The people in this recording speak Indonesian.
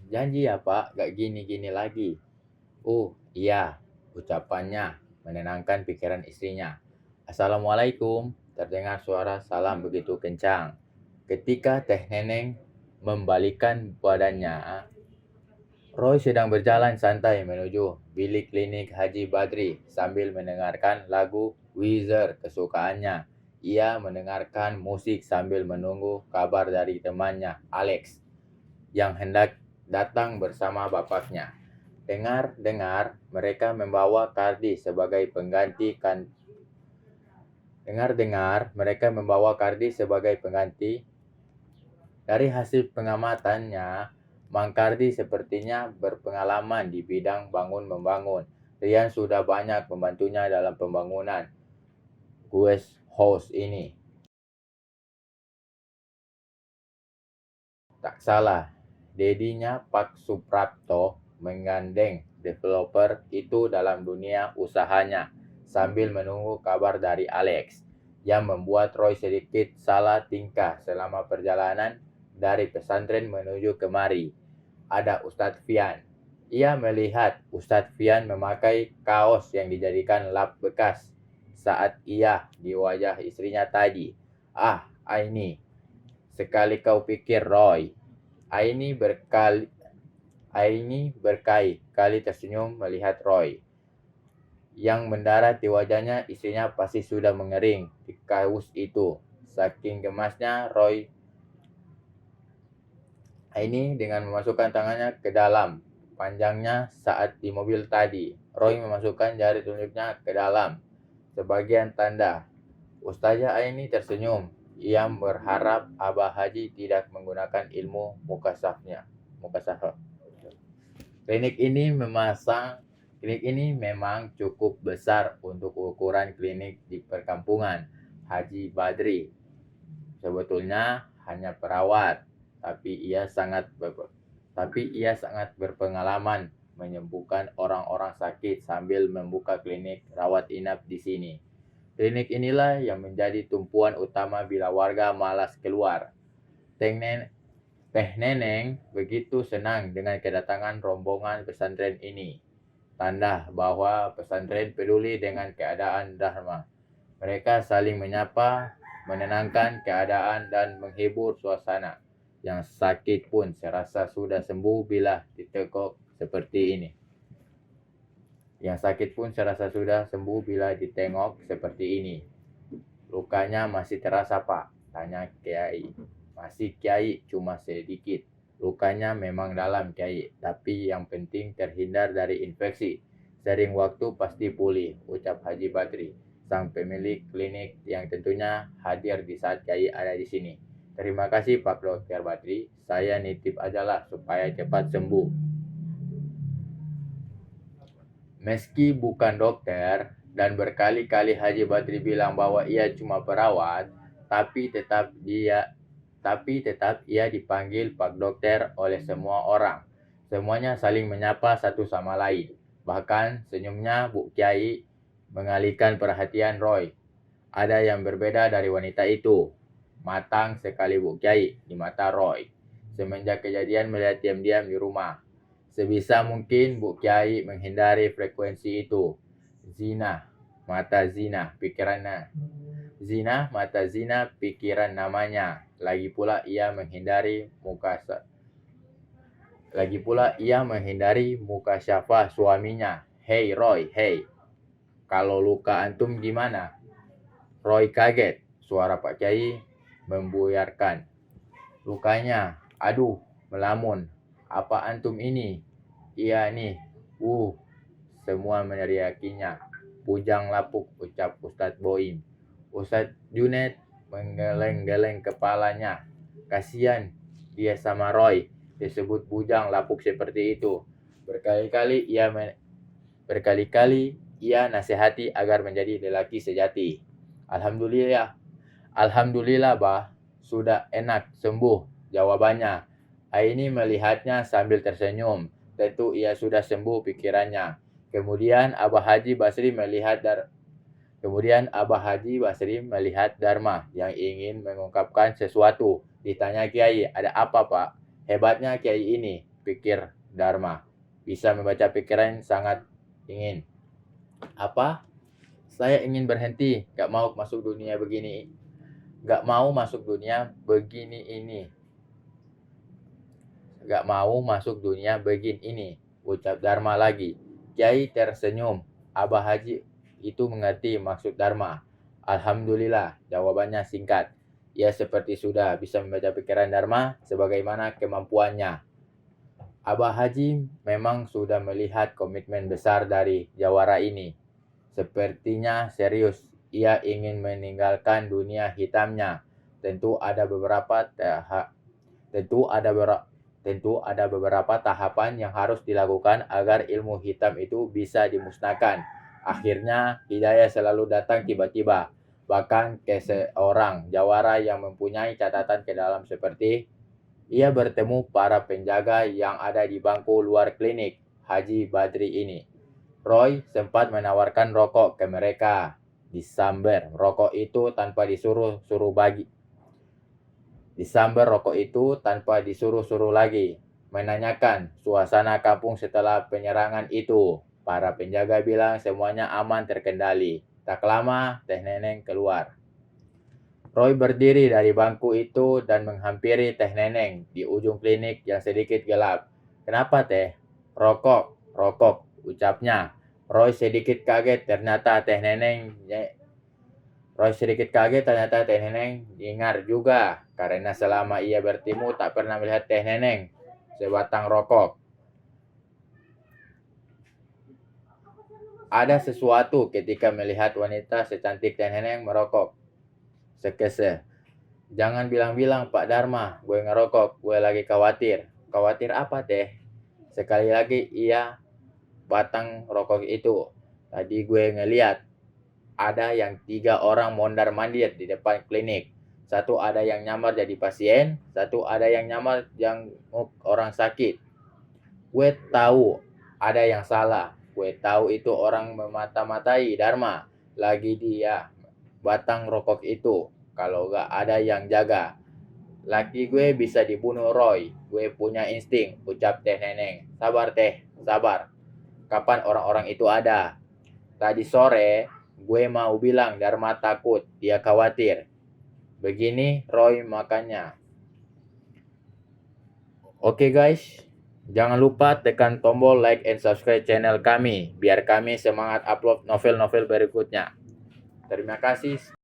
Janji ya Pak, gak gini-gini lagi. Oh, iya, ucapannya menenangkan pikiran istrinya. Assalamualaikum, terdengar suara salam begitu kencang. Ketika Teh Neneng membalikkan badannya, Roy sedang berjalan santai menuju bilik klinik Haji Badri sambil mendengarkan lagu Weezer kesukaannya. Ia mendengarkan musik sambil menunggu kabar dari temannya, Alex, yang hendak datang bersama bapaknya. Dengar-dengar mereka membawa Kardi sebagai pengganti Dari hasil pengamatannya, Mang Kardi sepertinya berpengalaman di bidang bangun-membangun. Rian sudah banyak membantunya dalam pembangunan guest house ini. Tak salah, dedinya Pak Suprapto menggandeng developer itu dalam dunia usahanya sambil menunggu kabar dari Alex, yang membuat Roy sedikit salah tingkah selama perjalanan dari pesantren menuju kemari. Ada Ustadz Fian. Ia melihat Ustadz Fian memakai kaos yang dijadikan lap bekas saat ia di wajah istrinya tadi. Ah, Aini, sekali kau pikir Roy. Aini berkali-kali tersenyum melihat Roy. Yang mendarat di wajahnya istrinya pasti sudah mengering di kaos itu. Saking gemasnya Roy, Aini dengan memasukkan tangannya ke dalam panjangnya saat di mobil tadi. Roy memasukkan jari telunjuknya ke dalam sebagian tanda. Ustazah Aini tersenyum. Ia berharap Abah Haji tidak menggunakan ilmu mukasafah. Klinik ini memang cukup besar untuk ukuran klinik di perkampungan Haji Badri. Sebetulnya hanya perawat, tapi ia sangat berpengalaman menyembuhkan orang-orang sakit sambil membuka klinik rawat inap di sini. Klinik inilah yang menjadi tumpuan utama bila warga malas keluar. Teh Neneng begitu senang dengan kedatangan rombongan pesantren ini. Tanda bahwa pesantren peduli dengan keadaan Dharma. Mereka saling menyapa, menenangkan keadaan dan menghibur suasana. Yang sakit pun serasa sudah sembuh bila ditekuk seperti ini. Lukanya masih terasa, Pak? Tanya Kiai. Masih, Kiai, cuma sedikit. Lukanya memang dalam, Kiai, tapi yang penting terhindar dari infeksi. Sering waktu pasti pulih, ucap Haji Badri, sang pemilik klinik yang tentunya hadir di saat Kiai ada di sini. Terima kasih Pak Dokter Badri, saya nitip ajalah supaya cepat sembuh. Meski bukan dokter dan berkali-kali Haji Badri bilang bahwa ia cuma perawat, tapi tetap ia dipanggil Pak Dokter oleh semua orang. Semuanya saling menyapa satu sama lain. Bahkan senyumnya Bu Kiai mengalihkan perhatian Roy. Ada yang berbeda dari wanita itu. Matang sekali Bu Kiai di mata Roy semenjak kejadian melihat diam-diam di rumah. Sebisa mungkin Bu Kiai menghindari frekuensi itu. Zina, mata zina, pikiran namanya. Lagi pula ia menghindari muka syafah suaminya. Hei Roy, hei. Kalau luka antum gimana? Roy kaget. Suara Pak Kiai membuyarkan. Lukanya, aduh, melamun. Apa antum ini? Iya nih. Semua meneriakinya. Bujang lapuk, ucap Ustadz Boim. Ustadz Junet menggeleng-geleng kepalanya. Kasihan dia sama Roy disebut bujang lapuk seperti itu. Berkali-kali ia nasihati agar menjadi lelaki sejati. Alhamdulillah, Bah. Sudah enak, sembuh, jawabannya. Aini melihatnya sambil tersenyum. Tentu ia sudah sembuh pikirannya. Kemudian Abah Haji Basri melihat Dharma yang ingin mengungkapkan sesuatu. Ditanya Kiai, ada apa Pak? Hebatnya Kiai ini. pikir Dharma. Bisa membaca pikiran sangat ingin. Apa? Saya ingin berhenti, gak mau masuk dunia begini. Gak mau masuk dunia begini ini. Gak mau masuk dunia begini ini. Ucap Dharma lagi. Kiai tersenyum. Abah Haji itu mengerti maksud Dharma. Alhamdulillah, jawabannya singkat. Ia seperti sudah bisa membaca pikiran Dharma sebagaimana kemampuannya. Abah Haji memang sudah melihat komitmen besar dari jawara ini. Sepertinya serius, ia ingin meninggalkan dunia hitamnya. Tentu ada beberapa tahapan yang harus dilakukan agar ilmu hitam itu bisa dimusnahkan. Akhirnya, hidayah selalu datang tiba-tiba. Bahkan ke seorang jawara yang mempunyai catatan ke dalam seperti ia bertemu para penjaga yang ada di bangku luar klinik Haji Badri ini. Roy sempat menawarkan rokok ke mereka. Disamber rokok itu tanpa disuruh-suruh lagi. Menanyakan suasana kampung setelah penyerangan itu. Para penjaga bilang semuanya aman terkendali. Tak lama, Teh Neneng keluar. Roy berdiri dari bangku itu dan menghampiri Teh Neneng di ujung klinik yang sedikit gelap. Kenapa, Teh? Rokok, ucapnya. Roy sedikit kaget ternyata Teh Neneng dengar juga karena selama ia bertemu tak pernah melihat Teh Neneng sebatang rokok. Ada sesuatu ketika melihat wanita secantik Teh Neneng merokok. Sekese. Jangan bilang-bilang Pak Dharma, gue ngerokok, gue lagi khawatir. Khawatir apa, Teh? Sekali lagi ia batang rokok itu. Tadi gue ngeliat ada yang 3 orang mondar-mandir di depan klinik. Satu ada yang nyamar jadi pasien, satu ada yang nyamar jenguk orang sakit. Gue tahu ada yang salah. Gue tahu itu orang memata-matai Dharma. Lagi dia batang rokok itu. Kalau gak ada yang jaga, laki gue bisa dibunuh Roy. Gue punya insting, ucap Teh Neneng. Sabar, Teh, sabar. Kapan orang-orang itu ada? Tadi sore, gue mau bilang Dharma takut, dia khawatir. Begini Roy makanya. Oke guys, jangan lupa tekan tombol like and subscribe channel kami, biar kami semangat upload novel-novel berikutnya. Terima kasih.